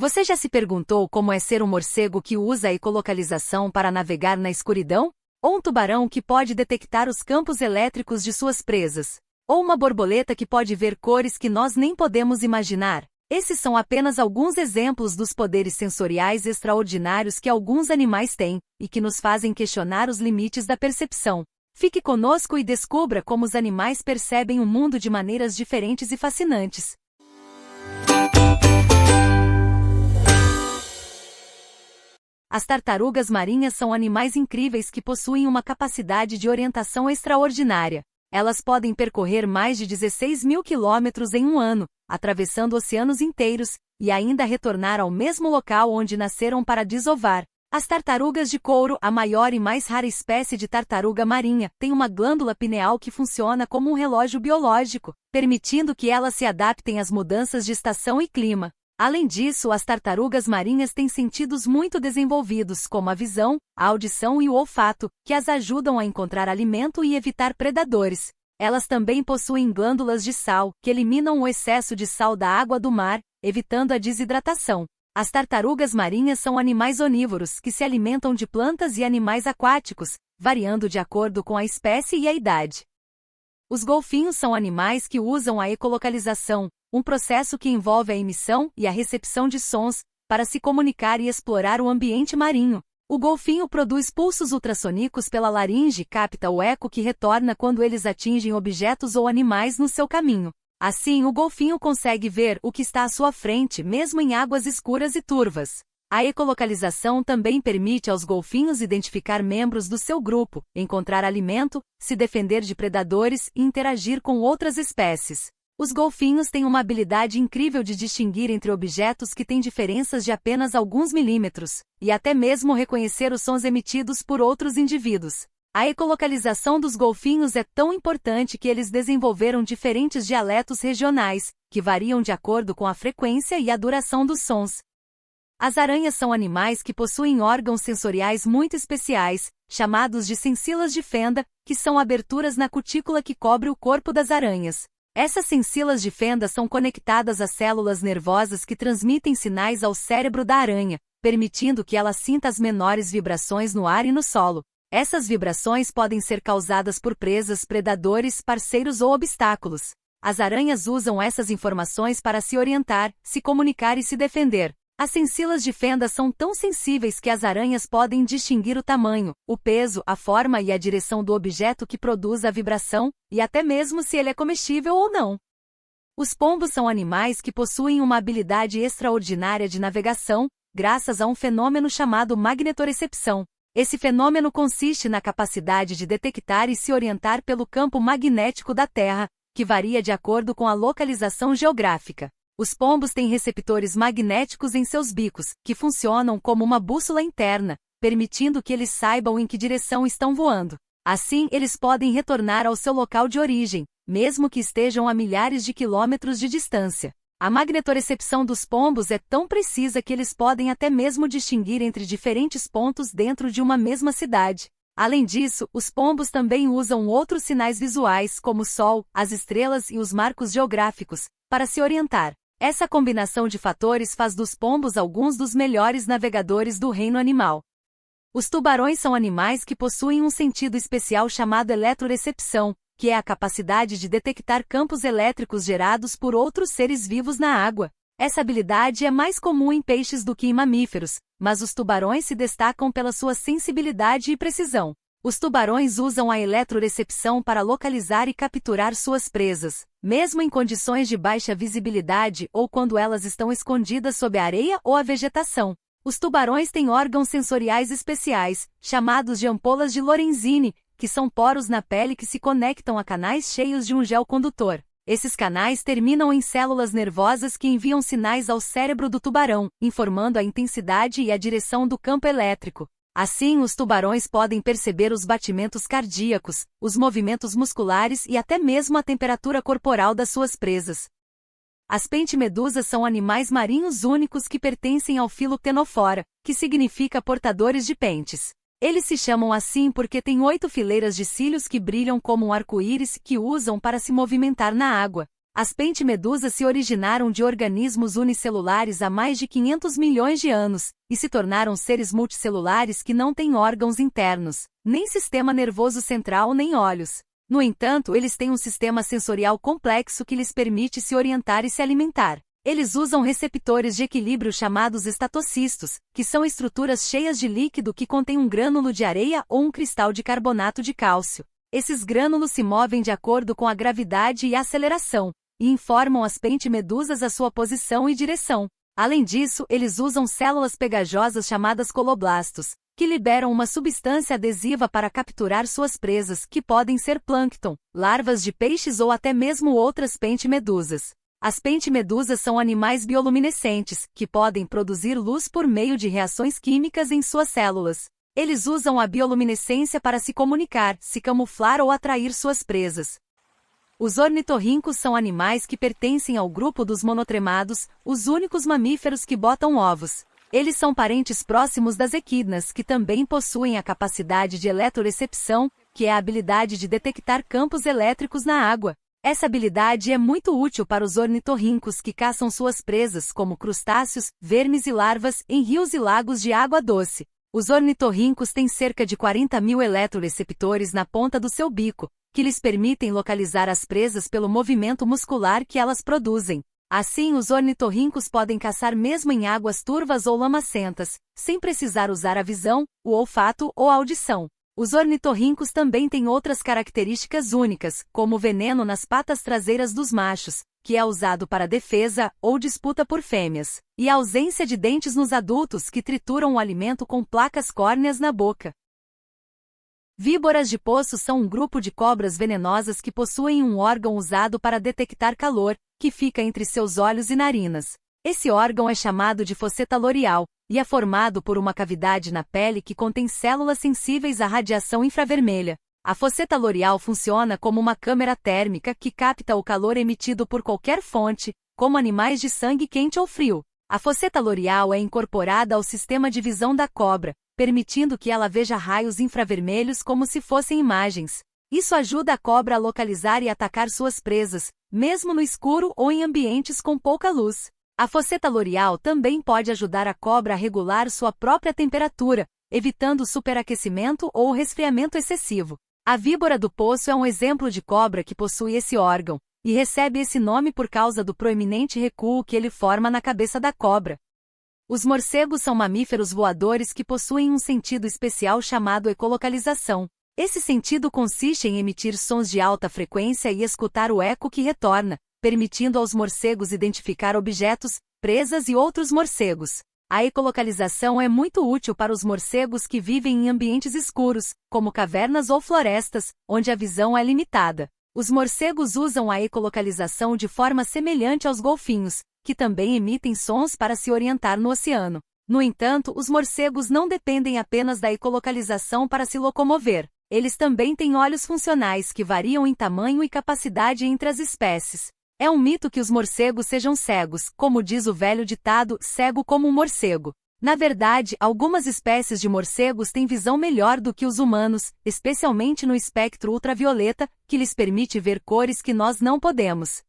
Você já se perguntou como é ser um morcego que usa a ecolocalização para navegar na escuridão? Ou um tubarão que pode detectar os campos elétricos de suas presas? Ou uma borboleta que pode ver cores que nós nem podemos imaginar? Esses são apenas alguns exemplos dos poderes sensoriais extraordinários que alguns animais têm, e que nos fazem questionar os limites da percepção. Fique conosco e descubra como os animais percebem o mundo de maneiras diferentes e fascinantes. As tartarugas marinhas são animais incríveis que possuem uma capacidade de orientação extraordinária. Elas podem percorrer mais de 16 mil quilômetros em um ano, atravessando oceanos inteiros, e ainda retornar ao mesmo local onde nasceram para desovar. As tartarugas de couro, a maior e mais rara espécie de tartaruga marinha, tem uma glândula pineal que funciona como um relógio biológico, permitindo que elas se adaptem às mudanças de estação e clima. Além disso, as tartarugas marinhas têm sentidos muito desenvolvidos, como a visão, a audição e o olfato, que as ajudam a encontrar alimento e evitar predadores. Elas também possuem glândulas de sal, que eliminam o excesso de sal da água do mar, evitando a desidratação. As tartarugas marinhas são animais onívoros que se alimentam de plantas e animais aquáticos, variando de acordo com a espécie e a idade. Os golfinhos são animais que usam a ecolocalização, um processo que envolve a emissão e a recepção de sons, para se comunicar e explorar o ambiente marinho. O golfinho produz pulsos ultrassônicos pela laringe e capta o eco que retorna quando eles atingem objetos ou animais no seu caminho. Assim, o golfinho consegue ver o que está à sua frente, mesmo em águas escuras e turvas. A ecolocalização também permite aos golfinhos identificar membros do seu grupo, encontrar alimento, se defender de predadores e interagir com outras espécies. Os golfinhos têm uma habilidade incrível de distinguir entre objetos que têm diferenças de apenas alguns milímetros, e até mesmo reconhecer os sons emitidos por outros indivíduos. A ecolocalização dos golfinhos é tão importante que eles desenvolveram diferentes dialetos regionais, que variam de acordo com a frequência e a duração dos sons. As aranhas são animais que possuem órgãos sensoriais muito especiais, chamados de sensilas de fenda, que são aberturas na cutícula que cobre o corpo das aranhas. Essas sensilas de fenda são conectadas às células nervosas que transmitem sinais ao cérebro da aranha, permitindo que ela sinta as menores vibrações no ar e no solo. Essas vibrações podem ser causadas por presas, predadores, parceiros ou obstáculos. As aranhas usam essas informações para se orientar, se comunicar e se defender. As sensilas de fenda são tão sensíveis que as aranhas podem distinguir o tamanho, o peso, a forma e a direção do objeto que produz a vibração, e até mesmo se ele é comestível ou não. Os pombos são animais que possuem uma habilidade extraordinária de navegação, graças a um fenômeno chamado magnetorecepção. Esse fenômeno consiste na capacidade de detectar e se orientar pelo campo magnético da Terra, que varia de acordo com a localização geográfica. Os pombos têm receptores magnéticos em seus bicos, que funcionam como uma bússola interna, permitindo que eles saibam em que direção estão voando. Assim, eles podem retornar ao seu local de origem, mesmo que estejam a milhares de quilômetros de distância. A magnetorecepção dos pombos é tão precisa que eles podem até mesmo distinguir entre diferentes pontos dentro de uma mesma cidade. Além disso, os pombos também usam outros sinais visuais como o sol, as estrelas e os marcos geográficos, para se orientar. Essa combinação de fatores faz dos pombos alguns dos melhores navegadores do reino animal. Os tubarões são animais que possuem um sentido especial chamado eletrorecepção, que é a capacidade de detectar campos elétricos gerados por outros seres vivos na água. Essa habilidade é mais comum em peixes do que em mamíferos, mas os tubarões se destacam pela sua sensibilidade e precisão. Os tubarões usam a eletrorecepção para localizar e capturar suas presas, mesmo em condições de baixa visibilidade ou quando elas estão escondidas sob a areia ou a vegetação. Os tubarões têm órgãos sensoriais especiais, chamados de ampolas de Lorenzini, que são poros na pele que se conectam a canais cheios de um gel condutor. Esses canais terminam em células nervosas que enviam sinais ao cérebro do tubarão, informando a intensidade e a direção do campo elétrico. Assim, os tubarões podem perceber os batimentos cardíacos, os movimentos musculares e até mesmo a temperatura corporal das suas presas. As pentemedusas são animais marinhos únicos que pertencem ao filo Ctenophora, que significa portadores de pentes. Eles se chamam assim porque têm 8 fileiras de cílios que brilham como um arco-íris que usam para se movimentar na água. As pente-medusas se originaram de organismos unicelulares há mais de 500 milhões de anos, e se tornaram seres multicelulares que não têm órgãos internos, nem sistema nervoso central nem olhos. No entanto, eles têm um sistema sensorial complexo que lhes permite se orientar e se alimentar. Eles usam receptores de equilíbrio chamados estatocistos, que são estruturas cheias de líquido que contêm um grânulo de areia ou um cristal de carbonato de cálcio. Esses grânulos se movem de acordo com a gravidade e a aceleração, e informam as pente-medusas a sua posição e direção. Além disso, eles usam células pegajosas chamadas coloblastos, que liberam uma substância adesiva para capturar suas presas, que podem ser plâncton, larvas de peixes ou até mesmo outras pente-medusas. As pente-medusas são animais bioluminescentes, que podem produzir luz por meio de reações químicas em suas células. Eles usam a bioluminescência para se comunicar, se camuflar ou atrair suas presas. Os ornitorrincos são animais que pertencem ao grupo dos monotremados, os únicos mamíferos que botam ovos. Eles são parentes próximos das equidnas, que também possuem a capacidade de eletrorecepção, que é a habilidade de detectar campos elétricos na água. Essa habilidade é muito útil para os ornitorrincos que caçam suas presas, como crustáceos, vermes e larvas, em rios e lagos de água doce. Os ornitorrincos têm cerca de 40 mil eletroreceptores na ponta do seu bico, que lhes permitem localizar as presas pelo movimento muscular que elas produzem. Assim, os ornitorrincos podem caçar mesmo em águas turvas ou lamacentas, sem precisar usar a visão, o olfato ou a audição. Os ornitorrincos também têm outras características únicas, como o veneno nas patas traseiras dos machos, que é usado para defesa ou disputa por fêmeas, e a ausência de dentes nos adultos que trituram o alimento com placas córneas na boca. Víboras de poço são um grupo de cobras venenosas que possuem um órgão usado para detectar calor, que fica entre seus olhos e narinas. Esse órgão é chamado de fosseta loreal, e é formado por uma cavidade na pele que contém células sensíveis à radiação infravermelha. A fosseta loreal funciona como uma câmera térmica que capta o calor emitido por qualquer fonte, como animais de sangue quente ou frio. A fosseta loreal é incorporada ao sistema de visão da cobra, permitindo que ela veja raios infravermelhos como se fossem imagens. Isso ajuda a cobra a localizar e atacar suas presas, mesmo no escuro ou em ambientes com pouca luz. A fosseta loreal também pode ajudar a cobra a regular sua própria temperatura, evitando o superaquecimento ou o resfriamento excessivo. A víbora do poço é um exemplo de cobra que possui esse órgão, e recebe esse nome por causa do proeminente recuo que ele forma na cabeça da cobra. Os morcegos são mamíferos voadores que possuem um sentido especial chamado ecolocalização. Esse sentido consiste em emitir sons de alta frequência e escutar o eco que retorna, permitindo aos morcegos identificar objetos, presas e outros morcegos. A ecolocalização é muito útil para os morcegos que vivem em ambientes escuros, como cavernas ou florestas, onde a visão é limitada. Os morcegos usam a ecolocalização de forma semelhante aos golfinhos, que também emitem sons para se orientar no oceano. No entanto, os morcegos não dependem apenas da ecolocalização para se locomover. Eles também têm olhos funcionais que variam em tamanho e capacidade entre as espécies. É um mito que os morcegos sejam cegos, como diz o velho ditado, cego como um morcego. Na verdade, algumas espécies de morcegos têm visão melhor do que os humanos, especialmente no espectro ultravioleta, que lhes permite ver cores que nós não podemos.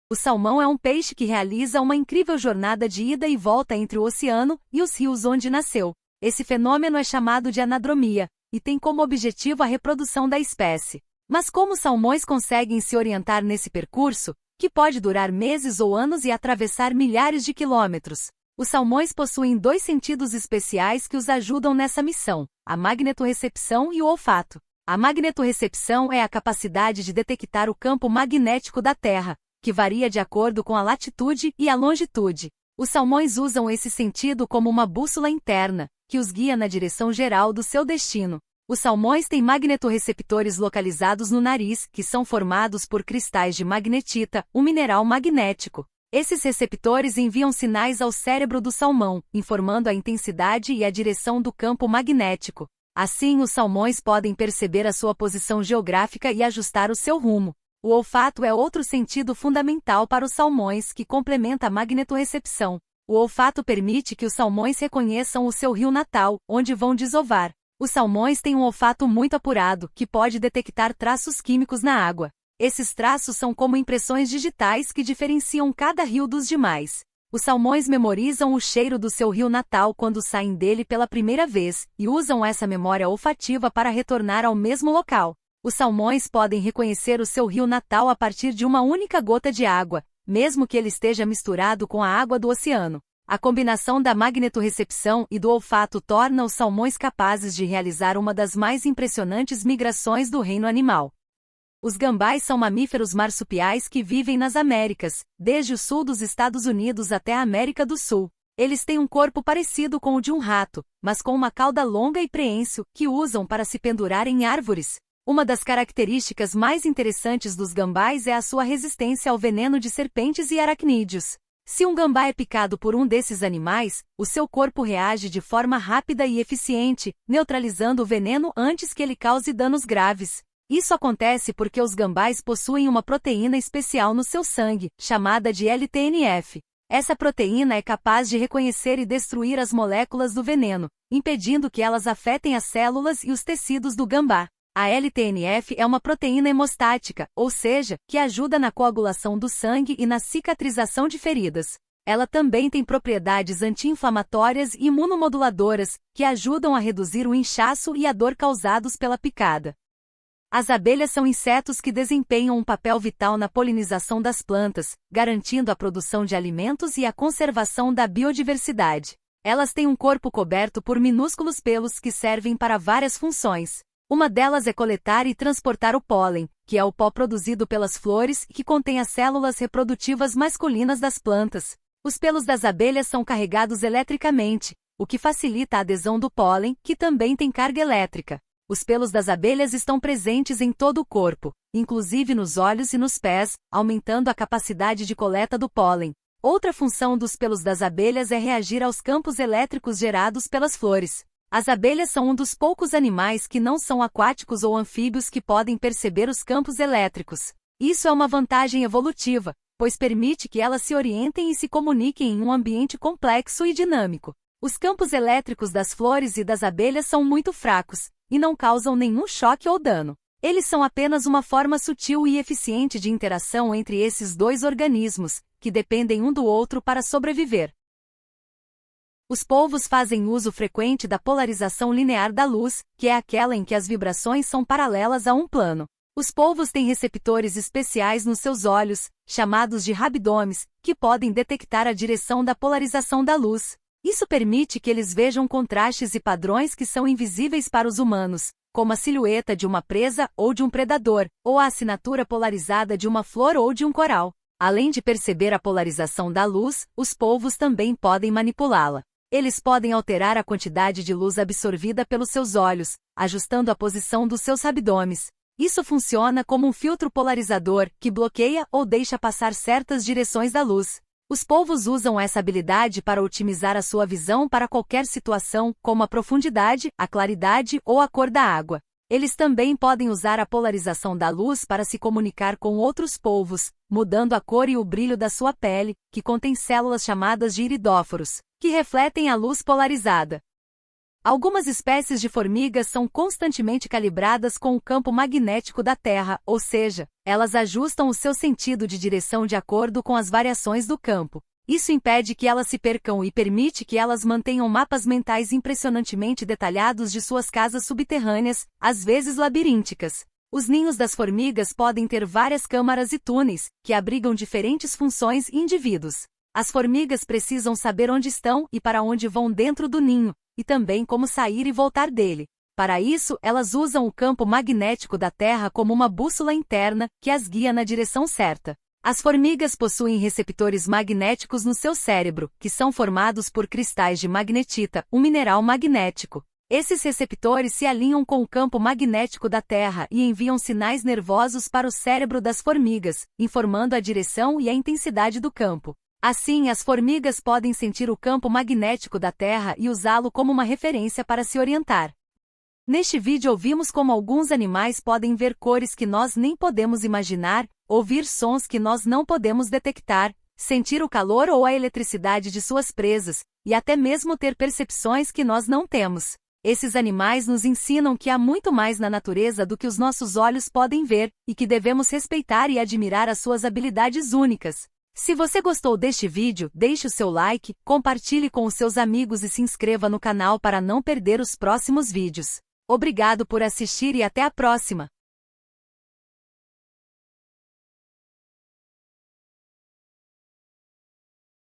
O salmão é um peixe que realiza uma incrível jornada de ida e volta entre o oceano e os rios onde nasceu. Esse fenômeno é chamado de anadromia, e tem como objetivo a reprodução da espécie. Mas como os salmões conseguem se orientar nesse percurso, que pode durar meses ou anos e atravessar milhares de quilômetros? Os salmões possuem dois sentidos especiais que os ajudam nessa missão: a magnetorrecepção e o olfato. A magnetorrecepção é a capacidade de detectar o campo magnético da Terra, que varia de acordo com a latitude e a longitude. Os salmões usam esse sentido como uma bússola interna, que os guia na direção geral do seu destino. Os salmões têm magnetorreceptores localizados no nariz, que são formados por cristais de magnetita, um mineral magnético. Esses receptores enviam sinais ao cérebro do salmão, informando a intensidade e a direção do campo magnético. Assim, os salmões podem perceber a sua posição geográfica e ajustar o seu rumo. O olfato é outro sentido fundamental para os salmões que complementa a magnetorrecepção. O olfato permite que os salmões reconheçam o seu rio natal, onde vão desovar. Os salmões têm um olfato muito apurado, que pode detectar traços químicos na água. Esses traços são como impressões digitais que diferenciam cada rio dos demais. Os salmões memorizam o cheiro do seu rio natal quando saem dele pela primeira vez, e usam essa memória olfativa para retornar ao mesmo local. Os salmões podem reconhecer o seu rio natal a partir de uma única gota de água, mesmo que ele esteja misturado com a água do oceano. A combinação da magnetorrecepção e do olfato torna os salmões capazes de realizar uma das mais impressionantes migrações do reino animal. Os gambás são mamíferos marsupiais que vivem nas Américas, desde o sul dos Estados Unidos até a América do Sul. Eles têm um corpo parecido com o de um rato, mas com uma cauda longa e preensil, que usam para se pendurar em árvores. Uma das características mais interessantes dos gambás é a sua resistência ao veneno de serpentes e aracnídeos. Se um gambá é picado por um desses animais, o seu corpo reage de forma rápida e eficiente, neutralizando o veneno antes que ele cause danos graves. Isso acontece porque os gambás possuem uma proteína especial no seu sangue, chamada de LTNF. Essa proteína é capaz de reconhecer e destruir as moléculas do veneno, impedindo que elas afetem as células e os tecidos do gambá. A LTNF é uma proteína hemostática, ou seja, que ajuda na coagulação do sangue e na cicatrização de feridas. Ela também tem propriedades anti-inflamatórias e imunomoduladoras, que ajudam a reduzir o inchaço e a dor causados pela picada. As abelhas são insetos que desempenham um papel vital na polinização das plantas, garantindo a produção de alimentos e a conservação da biodiversidade. Elas têm um corpo coberto por minúsculos pelos que servem para várias funções. Uma delas é coletar e transportar o pólen, que é o pó produzido pelas flores e que contém as células reprodutivas masculinas das plantas. Os pelos das abelhas são carregados eletricamente, o que facilita a adesão do pólen, que também tem carga elétrica. Os pelos das abelhas estão presentes em todo o corpo, inclusive nos olhos e nos pés, aumentando a capacidade de coleta do pólen. Outra função dos pelos das abelhas é reagir aos campos elétricos gerados pelas flores. As abelhas são um dos poucos animais que não são aquáticos ou anfíbios que podem perceber os campos elétricos. Isso é uma vantagem evolutiva, pois permite que elas se orientem e se comuniquem em um ambiente complexo e dinâmico. Os campos elétricos das flores e das abelhas são muito fracos, e não causam nenhum choque ou dano. Eles são apenas uma forma sutil e eficiente de interação entre esses dois organismos, que dependem um do outro para sobreviver. Os polvos fazem uso frequente da polarização linear da luz, que é aquela em que as vibrações são paralelas a um plano. Os polvos têm receptores especiais nos seus olhos, chamados de rabidomes, que podem detectar a direção da polarização da luz. Isso permite que eles vejam contrastes e padrões que são invisíveis para os humanos, como a silhueta de uma presa ou de um predador, ou a assinatura polarizada de uma flor ou de um coral. Além de perceber a polarização da luz, os polvos também podem manipulá-la. Eles podem alterar a quantidade de luz absorvida pelos seus olhos, ajustando a posição dos seus rabidomes. Isso funciona como um filtro polarizador, que bloqueia ou deixa passar certas direções da luz. Os polvos usam essa habilidade para otimizar a sua visão para qualquer situação, como a profundidade, a claridade ou a cor da água. Eles também podem usar a polarização da luz para se comunicar com outros polvos, mudando a cor e o brilho da sua pele, que contém células chamadas de iridóforos, que refletem a luz polarizada. Algumas espécies de formigas são constantemente calibradas com o campo magnético da Terra, ou seja, elas ajustam o seu sentido de direção de acordo com as variações do campo. Isso impede que elas se percam e permite que elas mantenham mapas mentais impressionantemente detalhados de suas casas subterrâneas, às vezes labirínticas. Os ninhos das formigas podem ter várias câmaras e túneis, que abrigam diferentes funções e indivíduos. As formigas precisam saber onde estão e para onde vão dentro do ninho, e também como sair e voltar dele. Para isso, elas usam o campo magnético da Terra como uma bússola interna, que as guia na direção certa. As formigas possuem receptores magnéticos no seu cérebro, que são formados por cristais de magnetita, um mineral magnético. Esses receptores se alinham com o campo magnético da Terra e enviam sinais nervosos para o cérebro das formigas, informando a direção e a intensidade do campo. Assim, as formigas podem sentir o campo magnético da Terra e usá-lo como uma referência para se orientar. Neste vídeo ouvimos como alguns animais podem ver cores que nós nem podemos imaginar, ouvir sons que nós não podemos detectar, sentir o calor ou a eletricidade de suas presas, e até mesmo ter percepções que nós não temos. Esses animais nos ensinam que há muito mais na natureza do que os nossos olhos podem ver, e que devemos respeitar e admirar as suas habilidades únicas. Se você gostou deste vídeo, deixe o seu like, compartilhe com os seus amigos e se inscreva no canal para não perder os próximos vídeos. Obrigado por assistir e até a próxima!